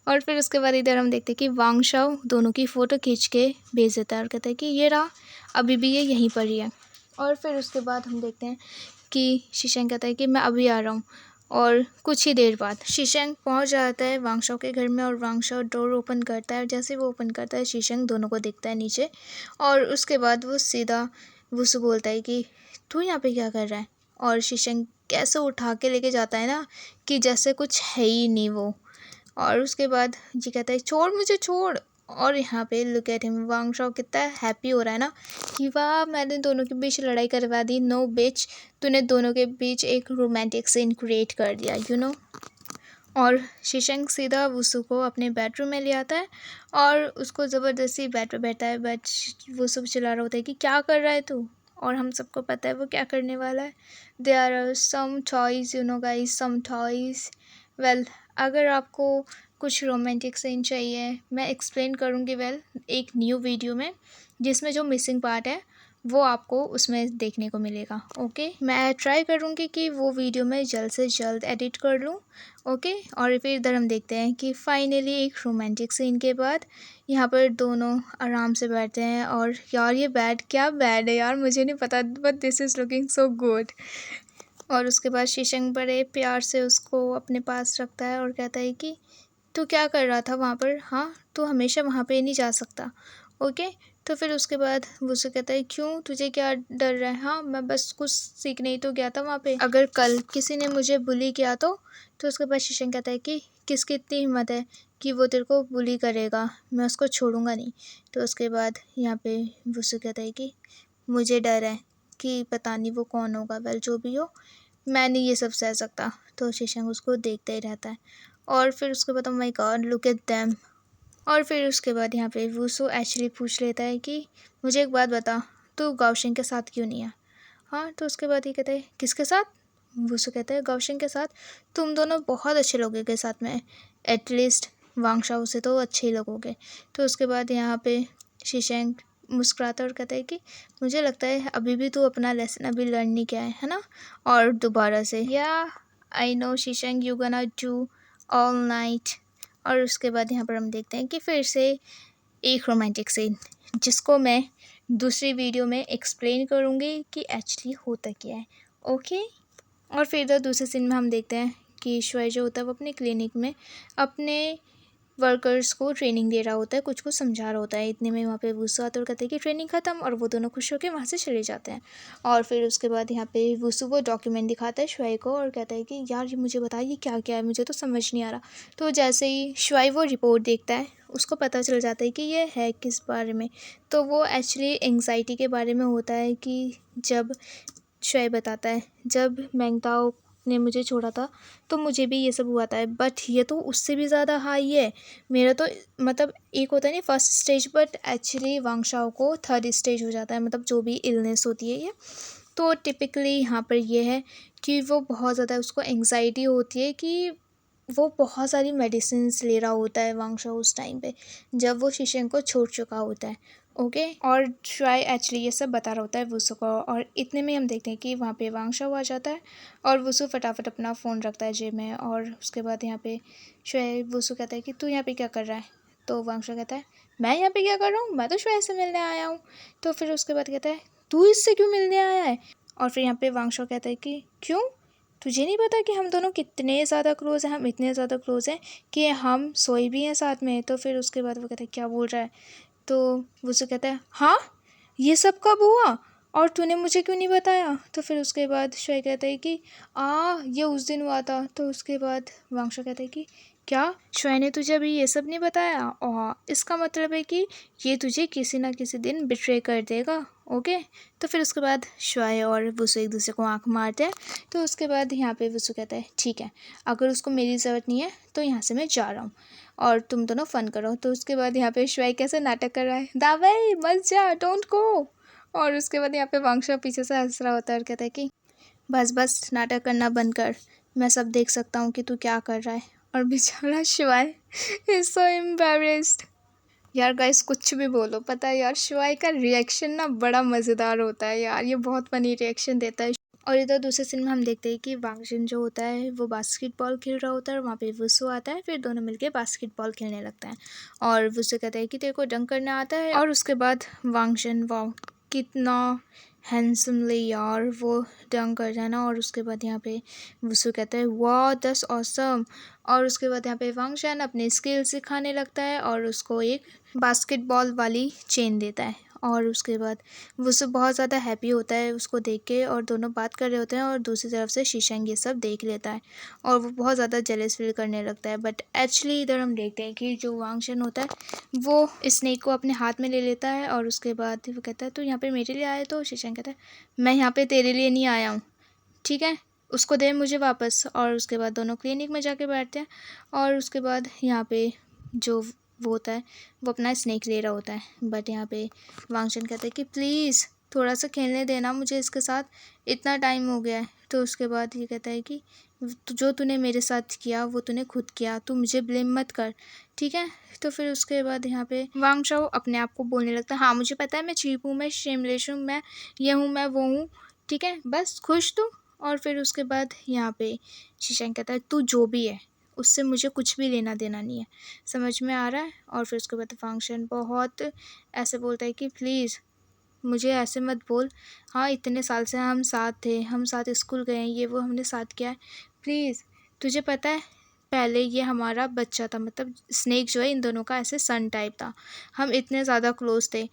और फिर उसके बाद इधर हम देखते हैं कि वांगशाओ दोनों की फ़ोटो खींच के भेज देता है और कहता है कि ये रहा, अभी भी ये यहीं पर ही है। और फिर उसके बाद हम देखते हैं कि शीशंग कहता है कि मैं अभी आ रहा हूँ। और कुछ ही देर बाद शीशंग पहुँच जाता है वांगशाओ के घर में और वांगशाओ डोर ओपन करता है। और जैसे वो ओपन करता है शीशंग दोनों को देखता है नीचे। और उसके बाद वो सीधा वसु बोलता है कि तू यहाँ पे क्या कर रहा है। और शीशंग कैसे उठा के लेके जाता है ना कि जैसे कुछ है ही नहीं वो। और उसके बाद जी कहता है छोड़ मुझे छोड़। और यहाँ पे लुक एट हिम, वांगशाओ कितना हैप्पी हो रहा है ना कि वाह मैंने दोनों के बीच लड़ाई करवा दी, नो बिच, तूने दोनों के बीच एक रोमांटिक सीन क्रिएट कर दिया यू नो। और शीशंग सीधा वसु को अपने बेडरूम में ले आता है और उसको ज़बरदस्ती बेड पे बैठा है। बट वसु चिल्ला रहा होता है कि क्या कर रहा है तू। और हम सबको पता है वो क्या करने वाला है। There are some toys you know guys, some toys. Well अगर आपको कुछ रोमांटिक सीन चाहिए मैं एक्सप्लेन करूँगी एक न्यू वीडियो में, जिसमें जो मिसिंग पार्ट है वो आपको उसमें देखने को मिलेगा। ओके मैं ट्राई करूँगी कि वो वीडियो मैं जल्द से जल्द एडिट कर लूँ। ओके और फिर इधर हम देखते हैं कि फाइनली एक रोमांटिक सीन के बाद यहाँ पर दोनों आराम से बैठते हैं। और यार ये बेड क्या बेड है यार, मुझे नहीं पता but this is looking so good. और उसके बाद शीशंग बड़े प्यार से उसको अपने पास रखता है और कहता है कि तू क्या कर रहा था वहाँ पर, हाँ तू हमेशा वहाँ पे नहीं जा सकता। ओके तो फिर उसके बाद वो उसे कहता है क्यों तुझे क्या डर रहा है। हाँ मैं बस कुछ सीखने ही तो गया था वहाँ पे, अगर कल किसी ने मुझे बुली किया तो उसके बाद शीशंग कहता है कि किसकी इतनी हिम्मत है कि वो तेरे को बुली करेगा, मैं उसको छोड़ूंगा नहीं। तो उसके बाद यहाँ पे वसु कहता है कि मुझे डर है कि पता नहीं वो कौन होगा, वेल जो भी हो मैं नहीं ये सब सह सकता। तो शीशंग उसको देखता ही रहता है। और फिर उसके बाद my God look at them. और फिर उसके बाद यहाँ पे वसु एक्चुअली पूछ लेता है कि मुझे एक बात बता, तू गाओशिंग के साथ क्यों नहीं है। हाँ तो उसके बाद ये कहता है किसके साथ। वसु कहता है गाओशिंग के साथ, तुम दोनों बहुत अच्छे लोगों के साथ में, एटलीस्ट वांगशाओ से तो अच्छे ही लगोगे। तो उसके बाद यहाँ पे शीशेंग मुस्कुराता और कहता है कि मुझे लगता है अभी भी तू अपना लेसन अभी लर्न नहीं किया है ना। और दोबारा से या आई नो शीशेंग you gonna do all night. और उसके बाद यहाँ पर हम देखते हैं कि फिर से एक रोमांटिक सीन, जिसको मैं दूसरी वीडियो में एक्सप्लेन करूँगी कि एक्चुअली होता क्या है। ओके और फिर इधर दूसरे सीन में हम देखते हैं कि ईश्वर जो होता है वो अपने क्लिनिक में अपने वर्कर्स को ट्रेनिंग दे रहा होता है, कुछ कुछ समझा रहा होता है। इतने में वहाँ पे वुसु आता है और कहते हैं कि ट्रेनिंग ख़त्म, और वो दोनों खुश होकर वहाँ से चले जाते हैं। और फिर उसके बाद यहाँ पे वुसु वो डॉक्यूमेंट दिखाता है शुआई को और कहता है कि यार ये मुझे बताइए ये क्या क्या है, मुझे तो समझ नहीं आ रहा। तो जैसे ही शुआई वो रिपोर्ट देखता है उसको पता चल जाता है कि ये है किस बारे में। तो वो एक्चुअली एंग्जाइटी के बारे में होता है कि जब शुआई बताता है जब मैंगताओ ने मुझे छोड़ा था तो मुझे भी ये सब हुआ था, बट ये तो उससे भी ज़्यादा हाई है। मेरा तो मतलब एक होता है नहीं फर्स्ट स्टेज, बट एक्चुअली वांगशाओ को थर्ड स्टेज हो जाता है, मतलब जो भी इलनेस होती है ये। तो टिपिकली यहाँ पर ये है कि वो बहुत ज़्यादा उसको एंग्जाइटी होती है कि वो बहुत सारी मेडिसिन्स ले रहा होता है वांगशाओ उस टाइम पे जब वो शीशेंग को छोड़ चुका होता है। ओके, और शुआई एक्चुअली ये सब बता रहा होता है वुसु को, और इतने में हम देखते हैं कि वहाँ पे वांगशाओ आ जाता है और वुसु फटाफट अपना फ़ोन रखता है जेब में। और उसके बाद यहाँ पे शुआई वुसु कहता है कि तू यहाँ पे क्या कर रहा है। तो वांगशाओ कहता है मैं यहाँ पे क्या कर रहा हूँ, मैं तो शुआई से मिलने आया हूँ। तो फिर उसके बाद कहता है तू इससे क्यों मिलने आया है। और फिर यहाँ पे वांगशाओ कहता है कि क्यों, तुझे नहीं पता कि हम दोनों कितने ज़्यादा क्लोज़ हैं, हम इतने ज़्यादा क्लोज़ हैं कि हम सोए भी हैं साथ में। तो फिर उसके बाद वो कहता है क्या बोल रहा है। तो वो उससे कहता है हाँ ये सब कब हुआ और तूने मुझे क्यों नहीं बताया। तो फिर उसके बाद शुआई कहता है कि ये उस दिन हुआ था। तो उसके बाद वांगशा कहता है कि क्या शुआई ने तुझे अभी ये सब नहीं बताया, और इसका मतलब है कि ये तुझे किसी ना किसी दिन बिट्रे कर देगा। ओके, तो फिर उसके बाद शुआई और वुसु एक दूसरे को आंख मारते हैं। तो उसके बाद यहाँ पे वुसु कहता है ठीक है, अगर उसको मेरी ज़रूरत नहीं है तो यहाँ से मैं जा रहा हूँ और तुम दोनों फ़न करो। तो उसके बाद यहाँ पे शुआई कैसे नाटक कर रहा है, दावई मत जा, डोंट गो। और उसके बाद यहाँ पे वांगशा पीछे से हंस रहा होता है और कहता है कि बस बस नाटक करना बंद कर, मैं सब देख सकता हूँ कि तू क्या कर रहा है। और बेचारा शुआई इज सो एम्बैरेस्ड। यार गाइस कुछ भी बोलो, पता है यार शुआई का रिएक्शन ना बड़ा मज़ेदार होता है यार, ये बहुत फनी रिएक्शन देता है। और इधर दूसरे सीन में हम देखते हैं कि वांगजिन जो होता है वो बास्केटबॉल खेल रहा होता है और वहाँ पे वुसु आता है, फिर दोनों मिलके बास्केटबॉल खेलने लगते हैं। और वुसु कहता है कि तेरे को डंक करना आता है। और उसके बाद वांगजिन वाह कितना हैंडसमली यार वो डंक कर जाना। और उसके बाद यहाँ पे वुसु कहता है वाह दैट्स ऑसम। और उसके बाद यहाँ पे वांगशान अपने स्किल सिखाने लगता है और उसको एक बास्केटबॉल वाली चेन देता है। और उसके बाद वो सब बहुत ज़्यादा हैप्पी होता है उसको देख के, और दोनों बात कर रहे होते हैं और दूसरी तरफ से शीशंग ये सब देख लेता है और वो बहुत ज़्यादा जेलस फील करने लगता है। बट एक्चुअली इधर हम देखते हैं कि जो वांगशन होता है वो स्नेक को अपने हाथ में ले लेता है और उसके बाद वो कहता है तो यहाँ पे मेरे लिए आया। तो शीशंग कहता है मैं यहाँ पे तेरे लिए नहीं आया हूँ, ठीक है, उसको दे मुझे वापस। और उसके बाद दोनों क्लिनिक में जाके बैठते हैं और उसके बाद यहाँ पे जो वो होता है वो अपना स्नेक ले रहा होता है। बट यहाँ पे वांगशन कहता है कि प्लीज़ थोड़ा सा खेलने देना मुझे इसके साथ, इतना टाइम हो गया है। तो उसके बाद ये कहता है कि जो तूने मेरे साथ किया वो तूने खुद किया, तू मुझे ब्लेम मत कर, ठीक है। तो फिर उसके बाद यहाँ पे वांगशाओ अपने आप को बोलने लगता है हाँ मुझे पता है मैं चीप हूँ, मैं शेमलेस हूँ, मैं ये हूँ मैं वो हूँ, ठीक है, बस खुश तू। और फिर उसके बाद यहाँ पे शीशंग कहता है तू जो भी है उससे मुझे कुछ भी लेना देना नहीं है, समझ में आ रहा है। और फिर उसके बाद फंक्शन बहुत ऐसे बोलता है कि प्लीज़ मुझे ऐसे मत बोल, हाँ इतने साल से हम साथ थे, हम साथ स्कूल गए हैं, ये वो हमने साथ किया है, प्लीज़ तुझे पता है पहले ये हमारा बच्चा था, मतलब स्नेक जो है इन दोनों का ऐसे सन टाइप था, हम इतने ज़्यादा क्लोज थे,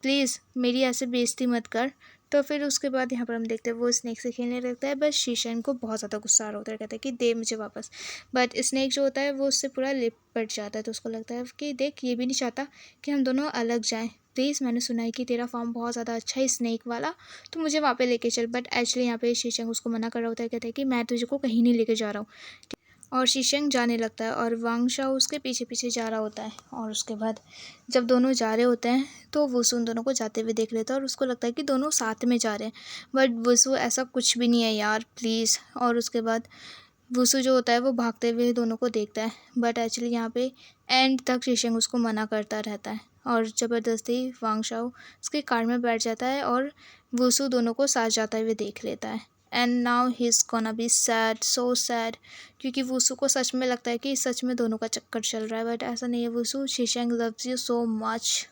प्लीज़ मेरी ऐसे बेइज्जती मत कर। तो फिर उसके बाद यहाँ पर हम देखते हैं वो स्नेक से खेलने लगता है, बस शीशन को बहुत ज़्यादा गुस्सा आ रहा होता है, कहता है कि दे मुझे वापस। बट स्नेक जो होता है वो उससे पूरा लिपट जाता है, तो उसको लगता है कि देख ये भी नहीं चाहता कि हम दोनों अलग जाएं, प्लीज़ मैंने सुना है कि तेरा फॉर्म बहुत ज़्यादा अच्छा है स्नेक वाला, तो मुझे वहाँ पे लेके चल। बट एक्चुअली यहाँ पे शीशंग उसको मना कर रहा होता है, कहता है कि मैं तुझे को कहीं नहीं लेके जा रहा हूँ। और शीशंग जाने लगता है और वांगशाओ उसके पीछे पीछे जा रहा होता है। और उसके बाद जब दोनों जा रहे होते हैं तो वुसु उन दोनों को जाते हुए देख लेता है और उसको लगता है कि दोनों साथ में जा रहे हैं, बट वुसु ऐसा कुछ भी नहीं है यार प्लीज़। और उसके बाद वुसु जो होता है वो भागते हुए दोनों को देखता है, बट एक्चुअली यहाँ पे एंड तक शीशंग उसको मना करता रहता है और ज़बरदस्ती वांगशाओ उसके कार में बैठ जाता है और वुसु दोनों को साथ जाता हुए देख लेता है। And now he is gonna be sad, so sad, क्योंकि वुसु को सच में लगता है कि सच में दोनों का चक्कर चल रहा है, बट ऐसा नहीं है। वुसु शीशंग लव्स यू सो मच।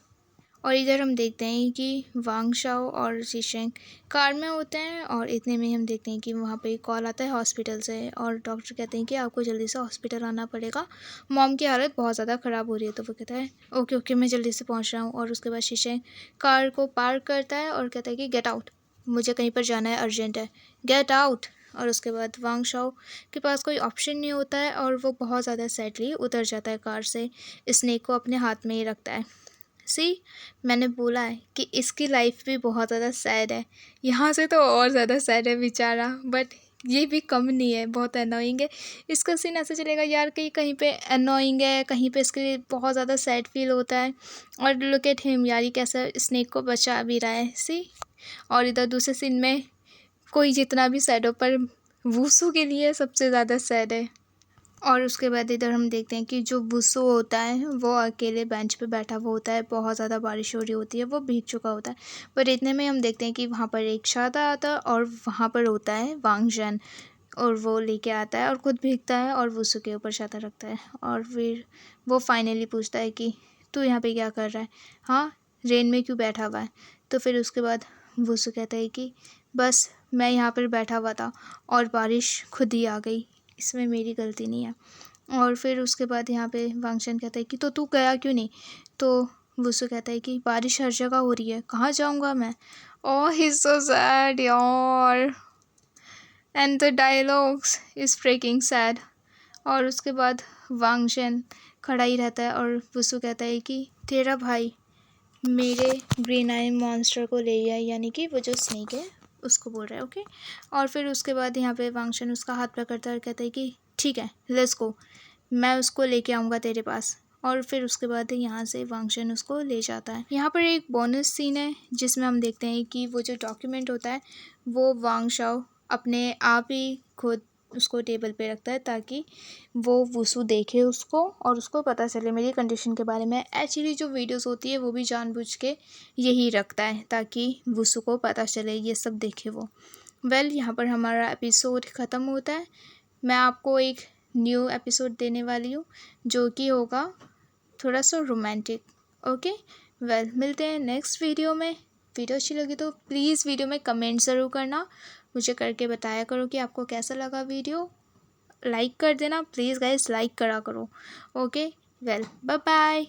और इधर हम देखते हैं कि वांग शाओ और शीशेंग कार में होते हैं और इतने में हम देखते हैं कि वहाँ पे कॉल आता है हॉस्पिटल से और डॉक्टर कहते हैं कि आपको जल्दी से हॉस्पिटल आना पड़ेगा, मॉम की हालत बहुत ज़्यादा ख़राब हो रही है। तो वो कहता है ओके ओके मैं जल्दी से पहुँच रहा हूँ। और उसके बाद शीशेंग कार को पार्क करता है और कहता है कि गेट आउट, मुझे कहीं पर जाना है, अर्जेंट है, गेट आउट। और उसके बाद वांग शाओ के पास कोई ऑप्शन नहीं होता है और वो बहुत ज़्यादा सैडली उतर जाता है कार से, स्नेक को अपने हाथ में ही रखता है। सी, मैंने बोला है कि इसकी लाइफ भी बहुत ज़्यादा सैड है, यहाँ से तो और ज़्यादा सैड है बेचारा, बट ये भी कम नहीं है, बहुत अनोइंग है। इसका सीन ऐसा चलेगा यार कि कहीं पे अनोइंग है, कहीं पे इसके लिए बहुत ज़्यादा सैड फील होता है। और लुक एट हिम यार, ये कैसा स्नेक को बचा भी रहा है, सी। और इधर दूसरे सीन में कोई जितना भी सैड हो पर वूसू के लिए सबसे ज़्यादा सैड है। और उसके बाद इधर हम देखते हैं कि जो वुसु होता है वो अकेले बेंच पे बैठा हुआ होता है, बहुत ज़्यादा बारिश हो रही होती है, वो भीग चुका होता है। पर इतने में हम देखते हैं कि वहाँ पर एक शादा आता है और वहाँ पर होता है वांग जन, और वो लेके आता है और खुद भीगता है और वुसु के ऊपर छाता रखता है। और फिर वो फाइनली पूछता है कि तू यहाँ पे क्या कर रहा है, हाँ रेन में क्यों बैठा हुआ है। तो फिर उसके बाद वुसु कहता है कि बस मैं यहाँ पर बैठा हुआ था और बारिश खुद ही आ गई, इसमें मेरी गलती नहीं है। और फिर उसके बाद यहाँ पे वांगशन कहता है कि तो तू गया क्यों नहीं। तो वुसु कहता है कि बारिश हर जगह हो रही है, कहाँ जाऊँगा मैं। ओह ही इज सो सैड यार, and the dialogues is freaking sad. और उसके बाद वांगशन खड़ा ही रहता है और वुसु कहता है कि तेरा भाई मेरे ग्रीन आई मॉन्स्टर को ले आया, यानी कि वो जो स्नेक है उसको बोल रहा है, ओके। और फिर उसके बाद यहाँ पे वांगशन उसका हाथ पकड़ता है और कहता है कि ठीक है लेट्स गो, मैं उसको लेके आऊँगा तेरे पास। और फिर उसके बाद यहाँ से वांगशन उसको ले जाता है। यहाँ पर एक बोनस सीन है जिसमें हम देखते हैं कि वो जो डॉक्यूमेंट होता है वो वांग शाओ अपने आप ही खुद उसको टेबल पे रखता है ताकि वो वुसु देखे उसको और उसको पता चले मेरी कंडीशन के बारे में। एक्चुअली जो वीडियोस होती है वो भी जानबूझ के यही रखता है ताकि वुसु को पता चले, ये सब देखे वो। यहाँ पर हमारा एपिसोड ख़त्म होता है। मैं आपको एक न्यू एपिसोड देने वाली हूँ जो कि होगा थोड़ा सा रोमांटिक, ओके। मिलते हैं नेक्स्ट वीडियो में। वीडियो अच्छी लगी तो प्लीज़ वीडियो में कमेंट ज़रूर करना, मुझे करके बताया करो कि आपको कैसा लगा वीडियो। लाइक कर देना प्लीज़ गाइस, लाइक करा करो, ओके। Bye bye.